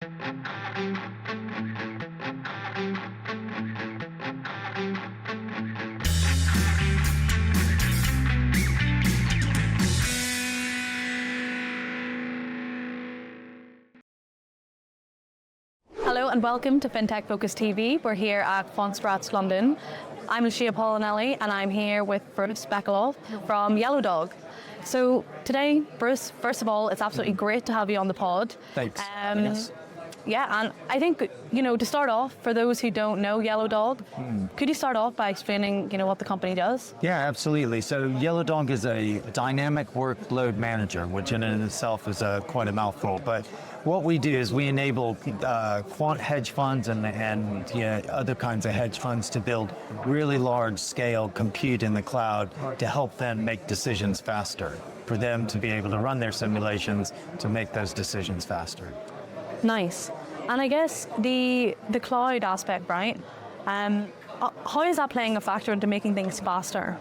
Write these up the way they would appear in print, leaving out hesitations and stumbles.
Hello and welcome to FinTech Focus TV. We're here at Quant Strats, London. I'm Lucia and I'm here with Bruce Beckloff from YellowDog. So today, Bruce, first of all, it's absolutely great to have you on the pod. Thanks. Yes. Yeah, and I think, to start off, for those who don't know YellowDog, could you start off by explaining, what the company does? Yeah, absolutely. So YellowDog is a dynamic workload manager, which in itself is quite a mouthful. But what we do is we enable quant hedge funds and other kinds of hedge funds to build really large-scale compute in the cloud to help them make decisions faster, for them to be able to run their simulations to make those decisions faster. Nice. And I guess the cloud aspect, right? How is that playing a factor into making things faster?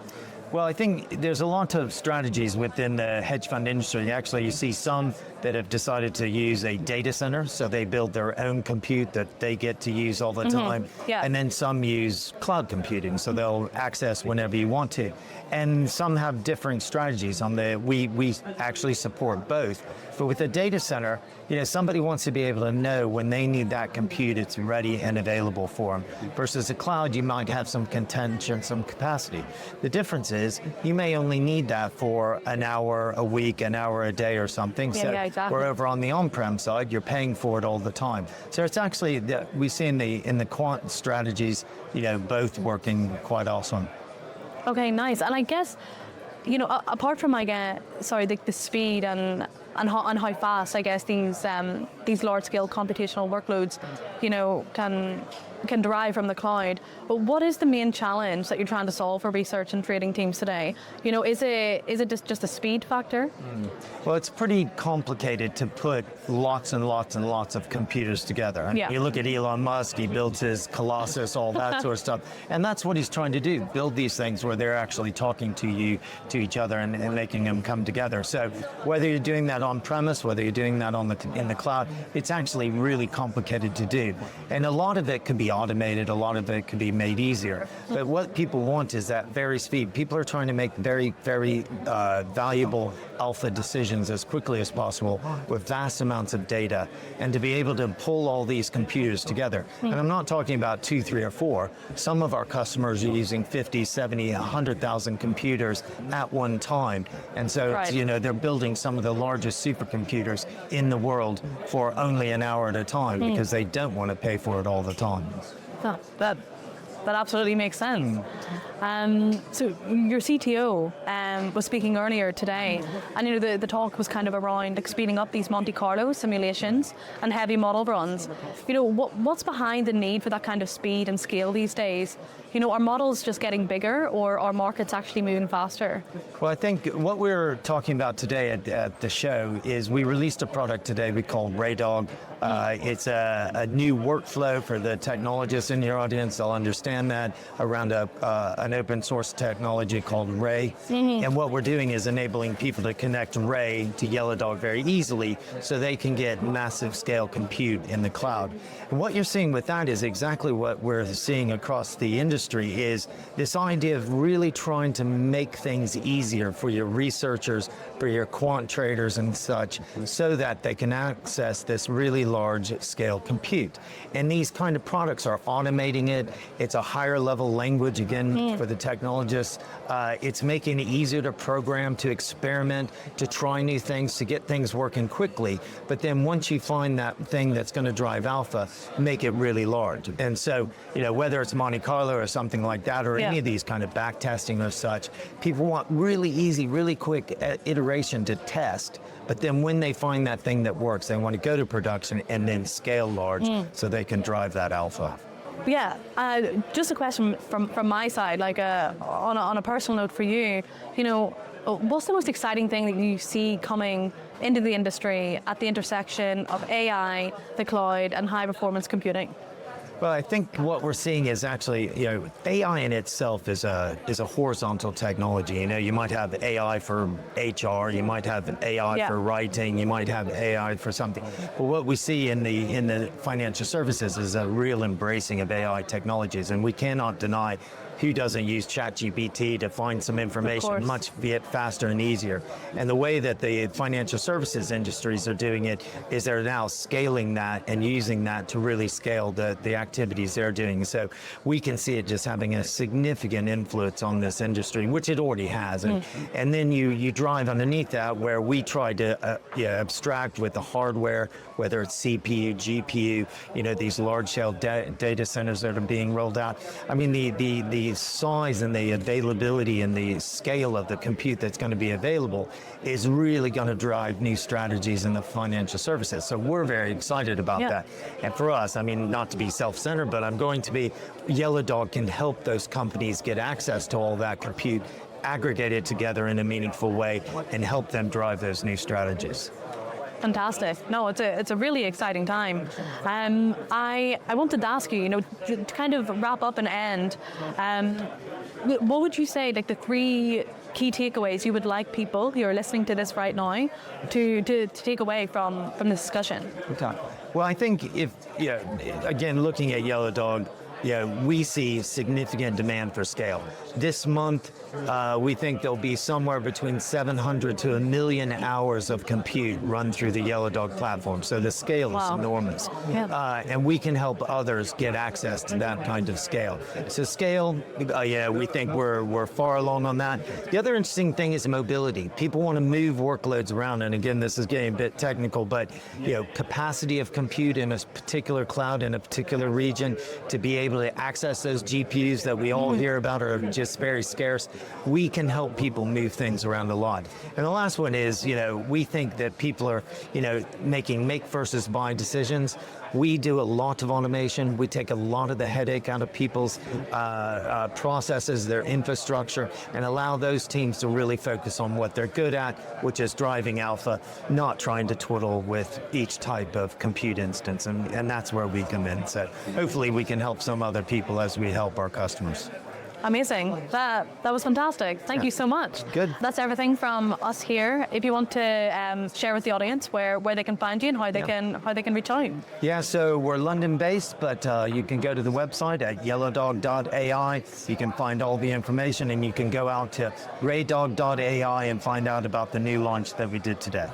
Well, I think there's a lot of strategies within the hedge fund industry. Actually, you see some that have decided to use a data center, so they build their own compute that they get to use all the time. Yeah. And then some use cloud computing, so they'll access whenever you want to. And some have different strategies. We actually support both. But with a data center, somebody wants to be able to know when they need that compute, it's ready and available for them. Versus a cloud, you might have some contention, some capacity. The difference is you may only need that for an hour a week, an hour a day or something. Yeah, exactly. Where over on the on-prem side, you're paying for it all the time. So it's actually, we see in the quant strategies, both working quite awesome. Okay, nice. And I guess, apart from the speed and how fast, I guess, these large-scale computational workloads, can derive from the cloud. But what is the main challenge that you're trying to solve for research and trading teams today? Is it just a speed factor? Well, it's pretty complicated to put lots and lots and lots of computers together. Yeah. You look at Elon Musk, he builds his Colossus, all that sort of stuff. And that's what he's trying to do, build these things where they're actually talking to each other and making them come together. So whether you're doing that on premise, whether you're doing that in the cloud, it's actually really complicated to do. And a lot of it could be automated, a lot of it could be made easier. But what people want is that very speed. People are trying to make very, very valuable alpha decisions as quickly as possible with vast amounts of data, and to be able to pull all these computers together. And I'm not talking about 2, 3, or 4. Some of our customers are using 50, 70, 100,000 computers at one time. And so, right. They're building some of the largest supercomputers in the world for only an hour at a time because they don't want to pay for it all the time. That absolutely makes sense. So your CTO was speaking earlier today, and the talk was kind of around speeding up these Monte Carlo simulations and heavy model runs. What's behind the need for that kind of speed and scale these days? Are models just getting bigger, or are markets actually moving faster? Well, I think what we're talking about today at the show is we released a product today we call RayDog. It's a new workflow for the technologists in your audience. They'll understand that, around an open source technology called Ray. And what we're doing is enabling people to connect Ray to YellowDog very easily so they can get massive scale compute in the cloud. And what you're seeing with that is exactly what we're seeing across the industry, is this idea of really trying to make things easier for your researchers, for your quant traders and such, so that they can access this really large scale compute. And these kind of products are automating it. It's a higher level language, again, for the technologists. It's making it easier to program, to experiment, to try new things, to get things working quickly. But then once you find that thing that's going to drive alpha, make it really large. And so, whether it's Monte Carlo or something like that, or any of these kind of back testing or such, people want really easy, really quick iteration to test. But then when they find that thing that works, they want to go to production and then scale large so they can drive that alpha. Yeah, just a question from my side, on a personal note for you, what's the most exciting thing that you see coming into the industry at the intersection of AI, the cloud, and high performance computing? Well, I think what we're seeing is actually, AI in itself is a horizontal technology. You might have AI for HR, you might have AI for writing, you might have AI for something. But what we see in the financial services is a real embracing of AI technologies, and we cannot deny who doesn't use ChatGPT to find some information much faster and easier. And the way that the financial services industries are doing it is they're now scaling that and using that to really scale the activities they're doing. So we can see it just having a significant influence on this industry, which it already has. And then you drive underneath that, where we try to abstract with the hardware, whether it's CPU, GPU, these large-scale data centers that are being rolled out. I mean, the size and the availability and the scale of the compute that's going to be available is really going to drive new strategies in the financial services. So we're very excited about that. And for us, I mean, not to be self-centered, but YellowDog can help those companies get access to all that compute, aggregate it together in a meaningful way, and help them drive those new strategies. Fantastic. No, it's a really exciting time. I wanted to ask you, to kind of wrap up and end, what would you say, like the 3 key takeaways you would like people who are listening to this right now to take away from this discussion? Okay. Well, I think again, looking at YellowDog, we see significant demand for scale. This month, we think there'll be somewhere between 700 to 1 million hours of compute run through the YellowDog platform. So the scale is enormous. And we can help others get access to that kind of scale. So scale, we think we're far along on that. The other interesting thing is mobility. People want to move workloads around. And again, this is getting a bit technical, but capacity of compute in a particular cloud in a particular region to be able to access those GPUs that we all hear about are just very scarce. We can help people move things around a lot. And the last one is, we think that people are, making make versus buy decisions. We do a lot of automation. We take a lot of the headache out of people's processes, their infrastructure, and allow those teams to really focus on what they're good at, which is driving alpha, not trying to twiddle with each type of compute instance. And that's where we come in. So hopefully we can help some other people as we help our customers. Amazing. That was fantastic. Thank you so much. Good. That's everything from us here. If you want to share with the audience where they can find you and how they can reach out. Yeah, so we're London-based, but you can go to the website at YellowDog.ai. You can find all the information, and you can go out to RayDog.ai and find out about the new launch that we did today.